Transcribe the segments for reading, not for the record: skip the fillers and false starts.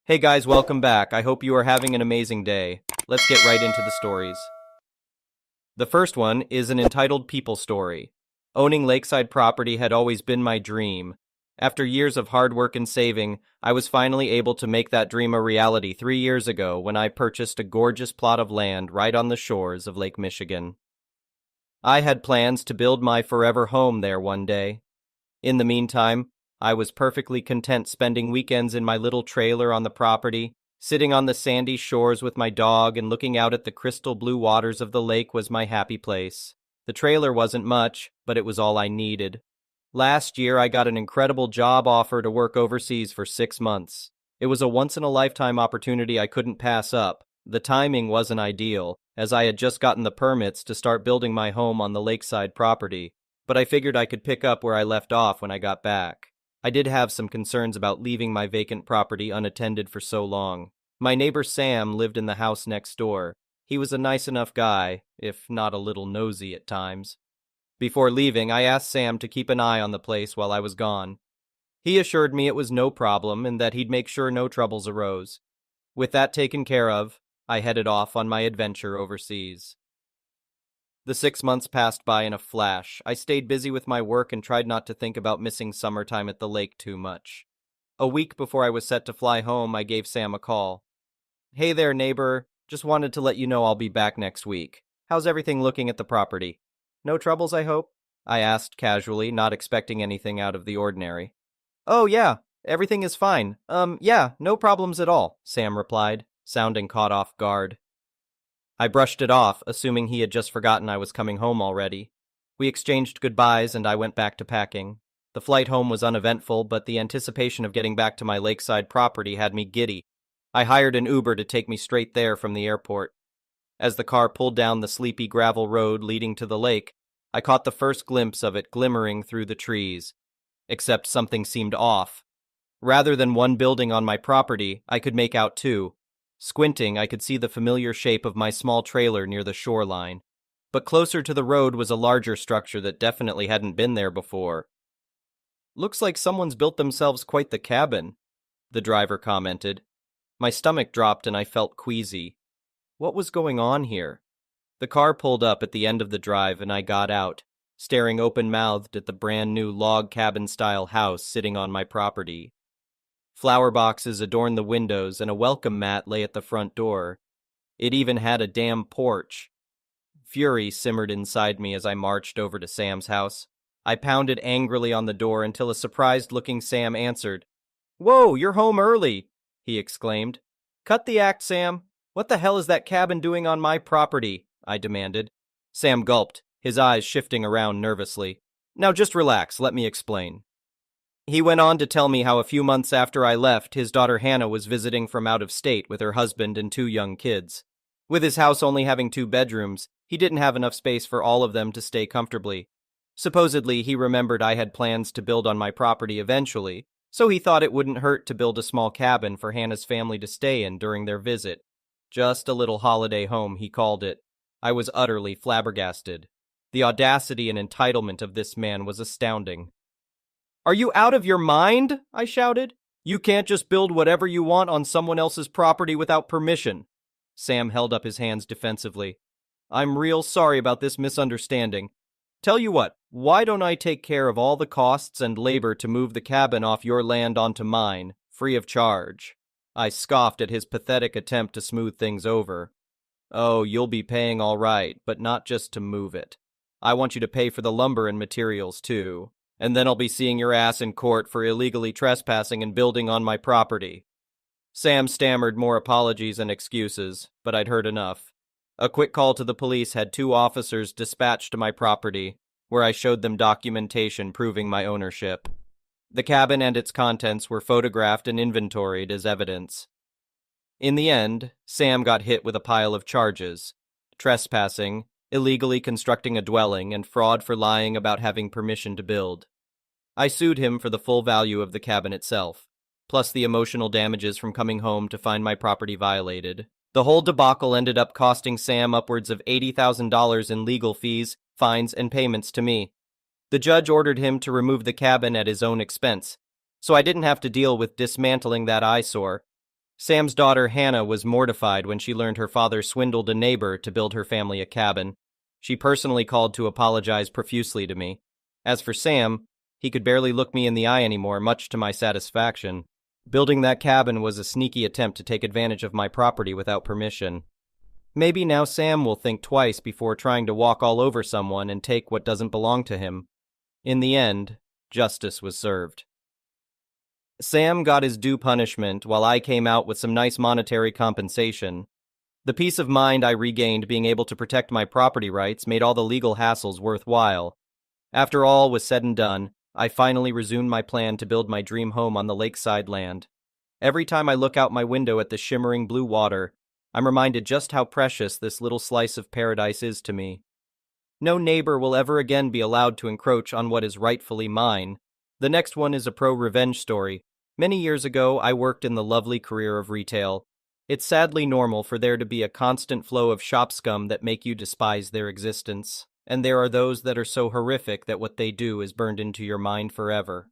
Hey guys, welcome back. I hope you are having an amazing day. Let's get right into the stories. The first one is an entitled People Story. Owning lakeside property had always been my dream. After years of hard work and saving, I was finally able to make that dream a reality 3 years ago when I purchased a gorgeous plot of land right on the shores of Lake Michigan. I had plans to build my forever home there one day. In the meantime, I was perfectly content spending weekends in my little trailer on the property. Sitting on the sandy shores with my dog and looking out at the crystal blue waters of the lake was my happy place. The trailer wasn't much, but it was all I needed. Last year, I got an incredible job offer to work overseas for 6 months. It was a once-in-a-lifetime opportunity I couldn't pass up. The timing wasn't ideal, as I had just gotten the permits to start building my home on the lakeside property, but I figured I could pick up where I left off when I got back. I did have some concerns about leaving my vacant property unattended for so long. My neighbor Sam lived in the house next door. He was a nice enough guy, if not a little nosy at times. Before leaving, I asked Sam to keep an eye on the place while I was gone. He assured me it was no problem and that he'd make sure no troubles arose. With that taken care of, I headed off on my adventure overseas. The 6 months passed by in a flash. I stayed busy with my work and tried not to think about missing summertime at the lake too much. A week before I was set to fly home, I gave Sam a call. "Hey there, neighbor. Just wanted to let you know I'll be back next week. How's everything looking at the property? No troubles, I hope?" I asked casually, not expecting anything out of the ordinary. "Oh, yeah. Everything is fine. Yeah, no problems at all," Sam replied, sounding caught off guard. I brushed it off, assuming he had just forgotten I was coming home already. We exchanged goodbyes and I went back to packing. The flight home was uneventful, but the anticipation of getting back to my lakeside property had me giddy. I hired an Uber to take me straight there from the airport. As the car pulled down the sleepy gravel road leading to the lake, I caught the first glimpse of it glimmering through the trees. Except something seemed off. Rather than one building on my property, I could make out two. Squinting, I could see the familiar shape of my small trailer near the shoreline. But closer to the road was a larger structure that definitely hadn't been there before. "Looks like someone's built themselves quite the cabin," the driver commented. My stomach dropped and I felt queasy. What was going on here? The car pulled up at the end of the drive and I got out, staring open-mouthed at the brand-new log cabin-style house sitting on my property. Flower boxes adorned the windows and a welcome mat lay at the front door. It even had a damn porch. Fury simmered inside me as I marched over to Sam's house. I pounded angrily on the door until a surprised-looking Sam answered. "Whoa, you're home early," he exclaimed. "Cut the act, Sam. What the hell is that cabin doing on my property?" I demanded. Sam gulped, his eyes shifting around nervously. "Now just relax, let me explain." He went on to tell me how a few months after I left, his daughter Hannah was visiting from out of state with her husband and two young kids. With his house only having 2 bedrooms, he didn't have enough space for all of them to stay comfortably. Supposedly, he remembered I had plans to build on my property eventually, so he thought it wouldn't hurt to build a small cabin for Hannah's family to stay in during their visit. Just a little holiday home, he called it. I was utterly flabbergasted. The audacity and entitlement of this man was astounding. "Are you out of your mind?" I shouted. "You can't just build whatever you want on someone else's property without permission." Sam held up his hands defensively. "I'm real sorry about this misunderstanding. Tell you what, why don't I take care of all the costs and labor to move the cabin off your land onto mine, free of charge?" I scoffed at his pathetic attempt to smooth things over. "Oh, you'll be paying all right, but not just to move it. I want you to pay for the lumber and materials, too. And then I'll be seeing your ass in court for illegally trespassing and building on my property." Sam stammered more apologies and excuses, but I'd heard enough. A quick call to the police had 2 officers dispatched to my property, where I showed them documentation proving my ownership. The cabin and its contents were photographed and inventoried as evidence. In the end, Sam got hit with a pile of charges: trespassing, illegally constructing a dwelling, and fraud for lying about having permission to build. I sued him for the full value of the cabin itself, plus the emotional damages from coming home to find my property violated. The whole debacle ended up costing Sam upwards of $80,000 in legal fees, fines, and payments to me. The judge ordered him to remove the cabin at his own expense, so I didn't have to deal with dismantling that eyesore. Sam's daughter Hannah was mortified when she learned her father swindled a neighbor to build her family a cabin. She personally called to apologize profusely to me. As for Sam, he could barely look me in the eye anymore, much to my satisfaction. Building that cabin was a sneaky attempt to take advantage of my property without permission. Maybe now Sam will think twice before trying to walk all over someone and take what doesn't belong to him. In the end, justice was served. Sam got his due punishment while I came out with some nice monetary compensation. The peace of mind I regained being able to protect my property rights made all the legal hassles worthwhile. After all was said and done, I finally resumed my plan to build my dream home on the lakeside land. Every time I look out my window at the shimmering blue water, I'm reminded just how precious this little slice of paradise is to me. No neighbor will ever again be allowed to encroach on what is rightfully mine. The next one is a pro-revenge story. Many years ago, I worked in the lovely career of retail. It's sadly normal for there to be a constant flow of shop scum that make you despise their existence, and there are those that are so horrific that what they do is burned into your mind forever.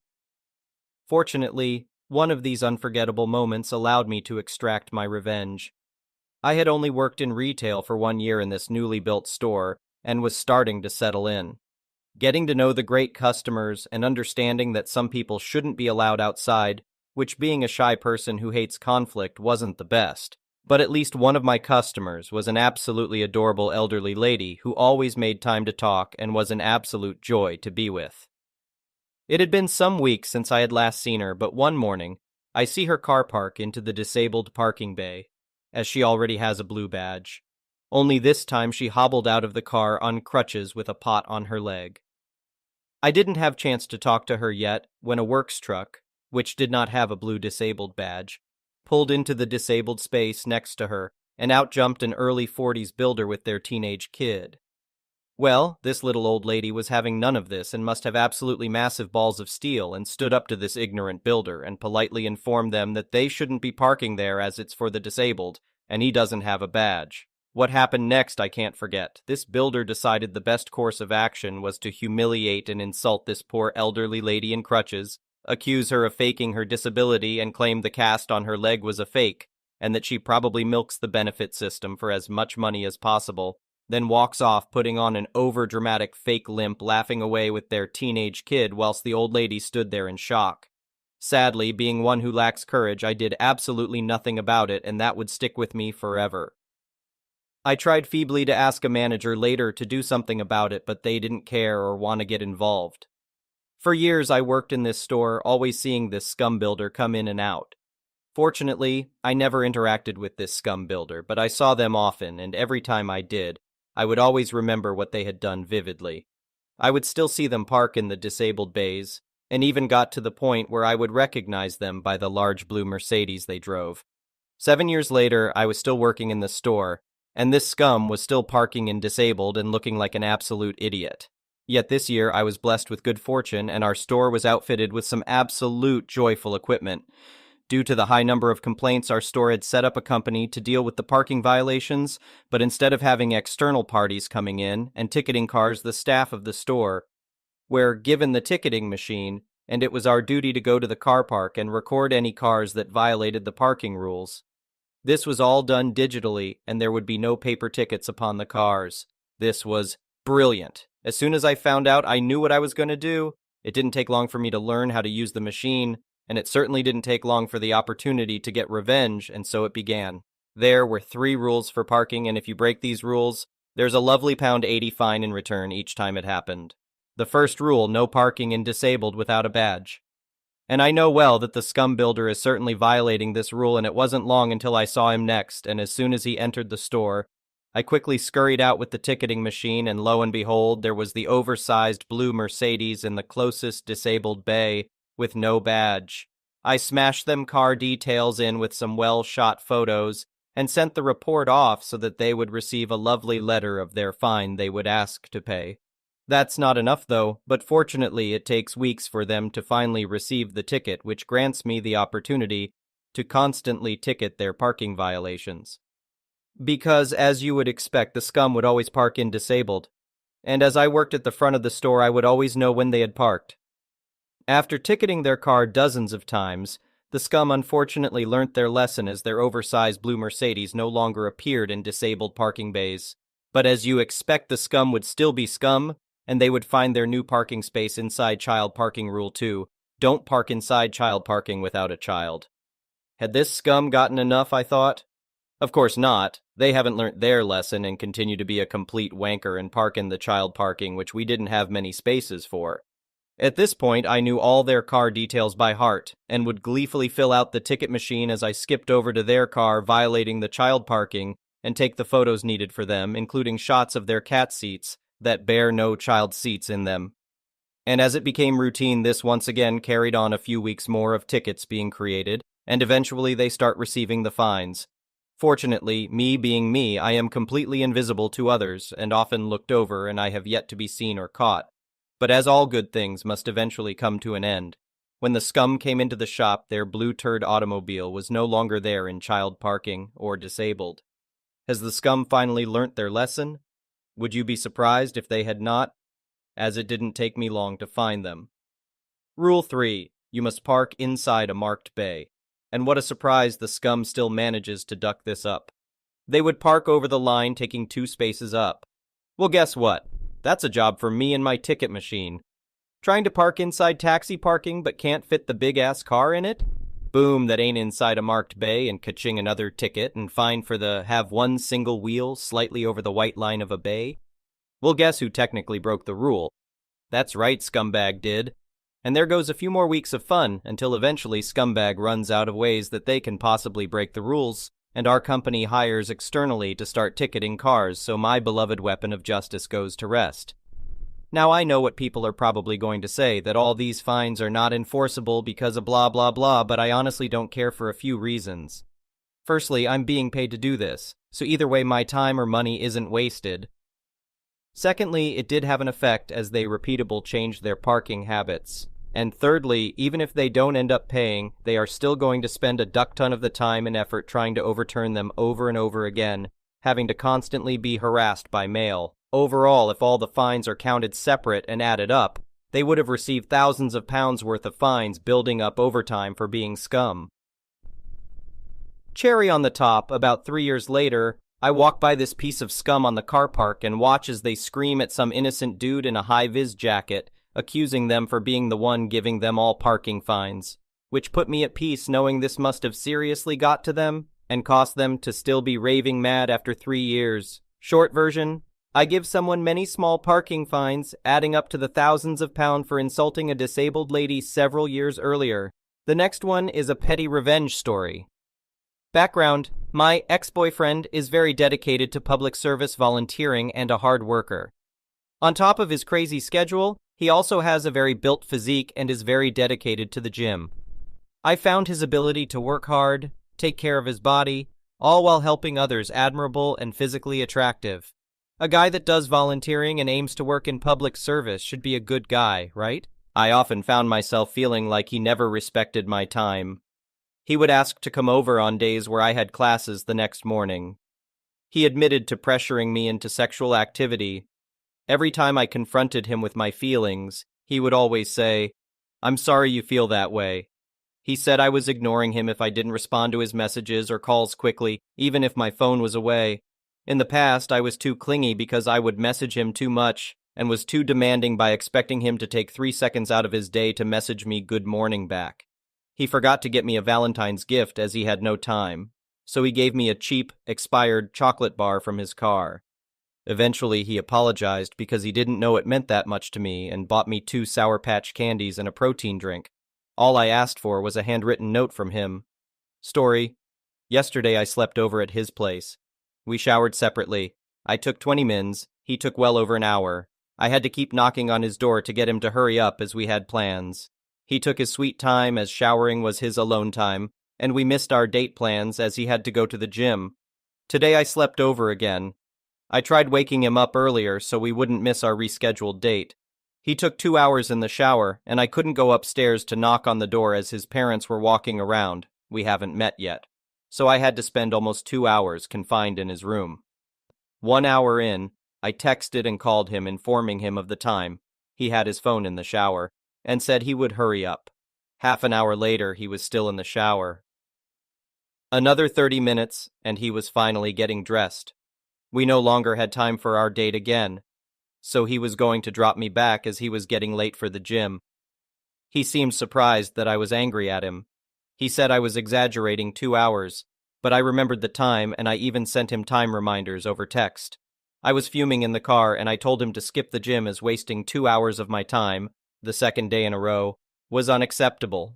Fortunately, one of these unforgettable moments allowed me to extract my revenge. I had only worked in retail for 1 year in this newly built store and was starting to settle in. Getting to know the great customers and understanding that some people shouldn't be allowed outside, which being a shy person who hates conflict wasn't the best. But at least one of my customers was an absolutely adorable elderly lady who always made time to talk and was an absolute joy to be with. It had been some weeks since I had last seen her, but one morning, I see her car park into the disabled parking bay, as she already has a blue badge. Only this time she hobbled out of the car on crutches with a pot on her leg. I didn't have chance to talk to her yet when a works truck, which did not have a blue disabled badge, pulled into the disabled space next to her, and out jumped an early 40s builder with their teenage kid. Well, this little old lady was having none of this and must have absolutely massive balls of steel and stood up to this ignorant builder and politely informed them that they shouldn't be parking there as it's for the disabled, and he doesn't have a badge. What happened next I can't forget. This builder decided the best course of action was to humiliate and insult this poor elderly lady in crutches, accuse her of faking her disability and claim the cast on her leg was a fake, and that she probably milks the benefit system for as much money as possible, then walks off putting on an over-dramatic fake limp, laughing away with their teenage kid whilst the old lady stood there in shock. Sadly, being one who lacks courage, I did absolutely nothing about it, and that would stick with me forever. I tried feebly to ask a manager later to do something about it, but they didn't care or want to get involved. For years I worked in this store, always seeing this scum builder come in and out. Fortunately, I never interacted with this scum builder, but I saw them often, and every time I did, I would always remember what they had done vividly. I would still see them park in the disabled bays, and even got to the point where I would recognize them by the large blue Mercedes they drove. 7 years later, I was still working in the store, and this scum was still parking in disabled and looking like an absolute idiot. Yet this year I was blessed with good fortune, and our store was outfitted with some absolute joyful equipment. Due to the high number of complaints, our store had set up a company to deal with the parking violations, but instead of having external parties coming in and ticketing cars, the staff of the store were given the ticketing machine, and it was our duty to go to the car park and record any cars that violated the parking rules. This was all done digitally, and there would be no paper tickets upon the cars. This was brilliant. As soon as I found out, I knew what I was going to do. It didn't take long for me to learn how to use the machine, and it certainly didn't take long for the opportunity to get revenge, and so it began. There were 3 rules for parking, and if you break these rules, there's a lovely £80 fine in return each time it happened. The first rule, no parking in disabled without a badge. And I know well that the scum builder is certainly violating this rule, and it wasn't long until I saw him next, and as soon as he entered the store, I quickly scurried out with the ticketing machine, and lo and behold, there was the oversized blue Mercedes in the closest disabled bay with no badge. I smashed them car details in with some well-shot photos and sent the report off so that they would receive a lovely letter of their fine they would ask to pay. That's not enough, though, but fortunately it takes weeks for them to finally receive the ticket, which grants me the opportunity to constantly ticket their parking violations. Because, as you would expect, the scum would always park in disabled, and as I worked at the front of the store, I would always know when they had parked. After ticketing their car dozens of times, The scum unfortunately learnt their lesson as their oversized blue Mercedes no longer appeared in disabled parking bays. But as you expect, the scum would still be scum, and they would find their new parking space inside child parking rule 2. Don't park inside child parking without a child. Had this scum gotten enough, I thought? Of course not. They haven't learnt their lesson and continue to be a complete wanker and park in the child parking, which we didn't have many spaces for. At this point, I knew all their car details by heart, and would gleefully fill out the ticket machine as I skipped over to their car violating the child parking and take the photos needed for them, including shots of their cat seats that bear no child seats in them. And as it became routine, this once again carried on a few weeks more of tickets being created, and eventually they start receiving the fines. Fortunately, me being me, I am completely invisible to others and often looked over, and I have yet to be seen or caught. But as all good things must eventually come to an end, when the scum came into the shop, their blue turd automobile was no longer there in child parking or disabled. Has the scum finally learnt their lesson? Would you be surprised if they had not? As it didn't take me long to find them. Rule 3. You must park inside a marked bay. And what a surprise, the scum still manages to duck this up. They would park over the line, taking 2 spaces up. Well, guess what? That's a job for me and my ticket machine. Trying to park inside taxi parking but can't fit the big-ass car in it? Boom, that ain't inside a marked bay, and ka-ching, another ticket and fine for the have one single wheel slightly over the white line of a bay. Well, guess who technically broke the rule? That's right, Scumbag did. And there goes a few more weeks of fun until eventually Scumbag runs out of ways that they can possibly break the rules, and our company hires externally to start ticketing cars, so my beloved weapon of justice goes to rest. Now I know what people are probably going to say, that all these fines are not enforceable because of blah blah blah, but I honestly don't care for a few reasons. Firstly, I'm being paid to do this, so either way my time or money isn't wasted. Secondly, it did have an effect as they repeatable changed their parking habits. And thirdly, even if they don't end up paying, they are still going to spend a duck ton of the time and effort trying to overturn them over and over again, having to constantly be harassed by mail. Overall, if all the fines are counted separate and added up, they would have received thousands of pounds worth of fines, building up overtime for being scum. Cherry on the top, about 3 years later, I walk by this piece of scum on the car park and watch as they scream at some innocent dude in a high-vis jacket, accusing them for being the one giving them all parking fines, which put me at peace knowing this must have seriously got to them and cost them to still be raving mad after 3 years. Short version, I give someone many small parking fines, adding up to the thousands of pounds for insulting a disabled lady several years earlier. The next one is a petty revenge story. Background: my ex-boyfriend is very dedicated to public service volunteering and a hard worker. On top of his crazy schedule, he also has a very built physique and is very dedicated to the gym. I found his ability to work hard, take care of his body, all while helping others admirable and physically attractive. A guy that does volunteering and aims to work in public service should be a good guy, right? I often found myself feeling like he never respected my time. He would ask to come over on days where I had classes the next morning. He admitted to pressuring me into sexual activity. Every time I confronted him with my feelings, he would always say, "I'm sorry you feel that way." He said I was ignoring him if I didn't respond to his messages or calls quickly, even if my phone was away. In the past, I was too clingy because I would message him too much and was too demanding by expecting him to take 3 seconds out of his day to message me good morning back. He forgot to get me a Valentine's gift as he had no time, so he gave me a cheap, expired chocolate bar from his car. Eventually, he apologized because he didn't know it meant that much to me and bought me 2 Sour Patch candies and a protein drink. All I asked for was a handwritten note from him. Story: yesterday I slept over at his place. We showered separately. I took 20 mins, he took well over an hour. I had to keep knocking on his door to get him to hurry up as we had plans. He took his sweet time as showering was his alone time, and we missed our date plans as he had to go to the gym. Today I slept over again. I tried waking him up earlier so we wouldn't miss our rescheduled date. He took 2 hours in the shower, and I couldn't go upstairs to knock on the door as his parents were walking around. We haven't met yet. So I had to spend almost 2 hours confined in his room. 1 hour in, I texted and called him informing him of the time. He had his phone in the shower, and said he would hurry up. Half an hour later, he was still in the shower. Another 30 minutes, and he was finally getting dressed. We no longer had time for our date again, so he was going to drop me back as he was getting late for the gym. He seemed surprised that I was angry at him. He said I was exaggerating 2 hours, but I remembered the time and I even sent him time reminders over text. I was fuming in the car and I told him to skip the gym as wasting 2 hours of my time, the second day in a row, was unacceptable.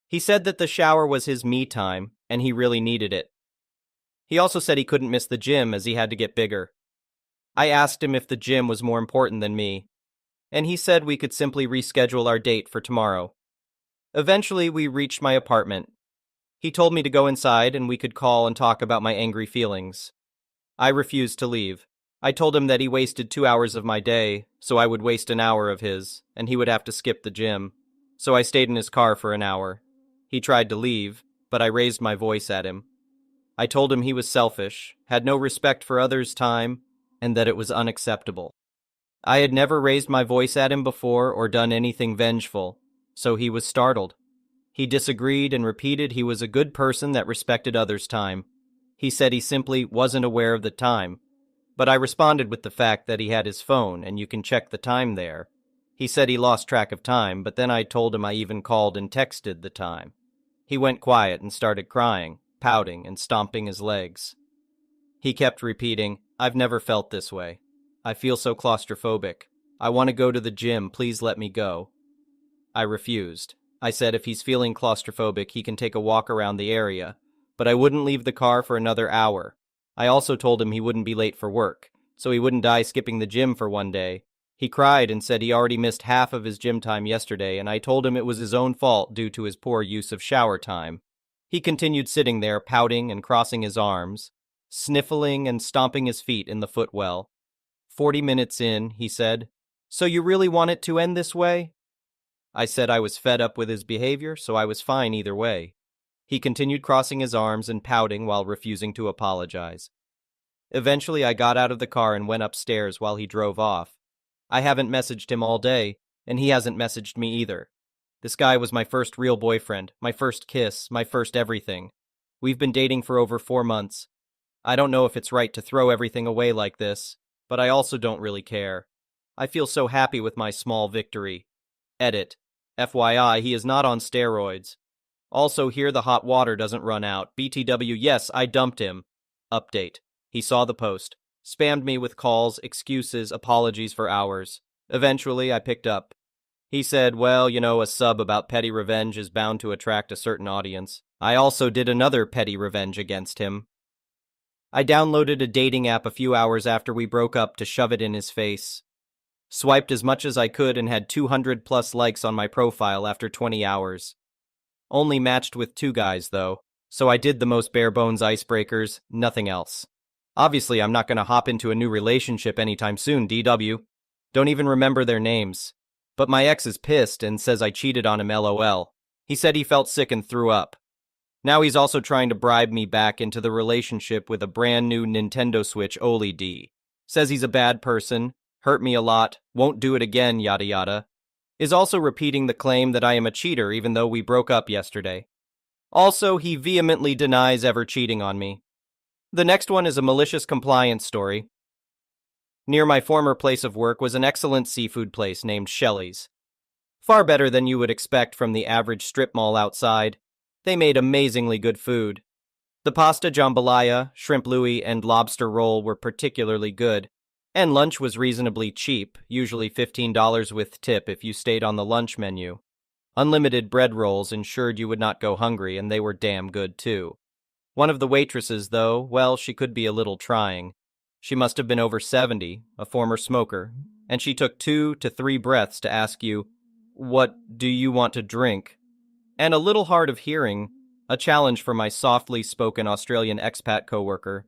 He said that the shower was his me time and he really needed it. He also said he couldn't miss the gym as he had to get bigger. I asked him if the gym was more important than me, and he said we could simply reschedule our date for tomorrow. Eventually, we reached my apartment. He told me to go inside and we could call and talk about my angry feelings. I refused to leave. I told him that he wasted 2 hours of my day, so I would waste an hour of his, and he would have to skip the gym. So I stayed in his car for an hour. He tried to leave, but I raised my voice at him. I told him he was selfish, had no respect for others' time, and that it was unacceptable. I had never raised my voice at him before or done anything vengeful, so he was startled. He disagreed and repeated he was a good person that respected others' time. He said he simply wasn't aware of the time, but I responded with the fact that he had his phone and you can check the time there. He said he lost track of time, but then I told him I even called and texted the time. He went quiet and started crying, pouting, and stomping his legs. He kept repeating, "I've never felt this way. I feel so claustrophobic. I want to go to the gym, please let me go." I refused. I said if he's feeling claustrophobic, he can take a walk around the area, but I wouldn't leave the car for another hour. I also told him he wouldn't be late for work, so he wouldn't die skipping the gym for one day. He cried and said he already missed half of his gym time yesterday, and I told him it was his own fault due to his poor use of shower time. He continued sitting there, pouting and crossing his arms, sniffling and stomping his feet in the footwell. 40 minutes in, he said, "So you really want it to end this way?" I said I was fed up with his behavior, so I was fine either way. He continued crossing his arms and pouting while refusing to apologize. Eventually, I got out of the car and went upstairs while he drove off. I haven't messaged him all day, and he hasn't messaged me either. This guy was my first real boyfriend, my first kiss, my first everything. We've been dating for over 4 months. I don't know if it's right to throw everything away like this, but I also don't really care. I feel so happy with my small victory. Edit. FYI, he is not on steroids. Also, here the hot water doesn't run out. BTW, yes, I dumped him. Update. He saw the post. Spammed me with calls, excuses, apologies for hours. Eventually, I picked up. He said, well, a sub about petty revenge is bound to attract a certain audience. I also did another petty revenge against him. I downloaded a dating app a few hours after we broke up to shove it in his face. Swiped as much as I could and had 200 plus likes on my profile after 20 hours. Only matched with 2 guys, though, so I did the most bare bones icebreakers, nothing else. Obviously, I'm not going to hop into a new relationship anytime soon, DW. Don't even remember their names. But my ex is pissed and says I cheated on him, LOL. He said he felt sick and threw up. Now he's also trying to bribe me back into the relationship with a brand new Nintendo Switch OLED. Says he's a bad person, hurt me a lot, won't do it again, yada yada. Is also repeating the claim that I am a cheater even though we broke up yesterday. Also, he vehemently denies ever cheating on me. The next one is a malicious compliance story. Near my former place of work was an excellent seafood place named Shelley's. Far better than you would expect from the average strip mall outside. They made amazingly good food. The pasta jambalaya, shrimp louis, and lobster roll were particularly good, and lunch was reasonably cheap, usually $15 with tip if you stayed on the lunch menu. Unlimited bread rolls ensured you would not go hungry, and they were damn good too. One of the waitresses, though, well, she could be a little trying. She must have been over 70, a former smoker, and she took 2 to 3 breaths to ask you, "What do you want to drink?" And a little hard of hearing, a challenge for my softly spoken Australian expat coworker.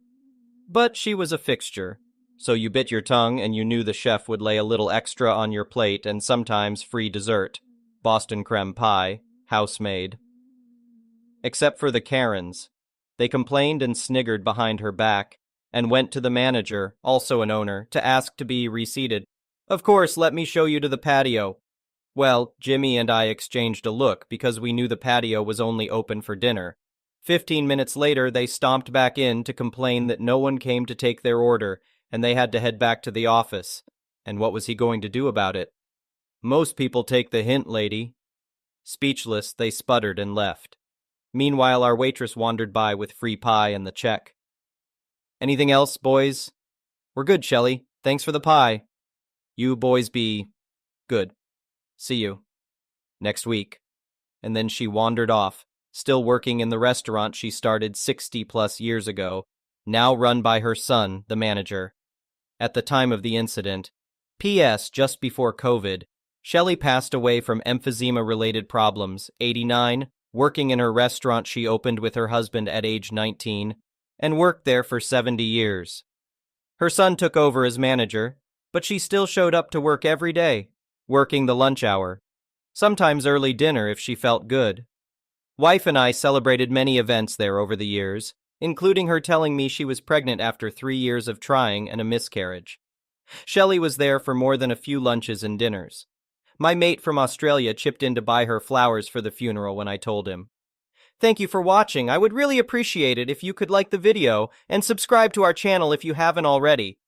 But she was a fixture, so you bit your tongue and you knew the chef would lay a little extra on your plate and sometimes free dessert, Boston creme pie, house-made. Except for the Karens. They complained and sniggered behind her back, and went to the manager, also an owner, to ask to be reseated. "Of course, let me show you to the patio." Well, Jimmy and I exchanged a look because we knew the patio was only open for dinner. 15 minutes later, they stomped back in to complain that no one came to take their order and they had to head back to the office. And what was he going to do about it? Most people take the hint, lady. Speechless, they sputtered and left. Meanwhile, our waitress wandered by with free pie and the check. Anything else, boys? We're good, Shelley. Thanks for the pie. You boys be good. See you next week. And then she wandered off, still working in the restaurant she started 60+ years ago, now run by her son, the manager. At the time of the incident, P.S. just before COVID, Shelley passed away from emphysema-related problems, 89, working in her restaurant she opened with her husband at age 19, and worked there for 70 years. Her son took over as manager, but she still showed up to work every day, working the lunch hour, sometimes early dinner if she felt good. Wife and I celebrated many events there over the years, including her telling me she was pregnant after 3 years of trying and a miscarriage. Shelley was there for more than a few lunches and dinners. My mate from Australia chipped in to buy her flowers for the funeral when I told him. Thank you for watching. I would really appreciate it if you could like the video and subscribe to our channel if you haven't already.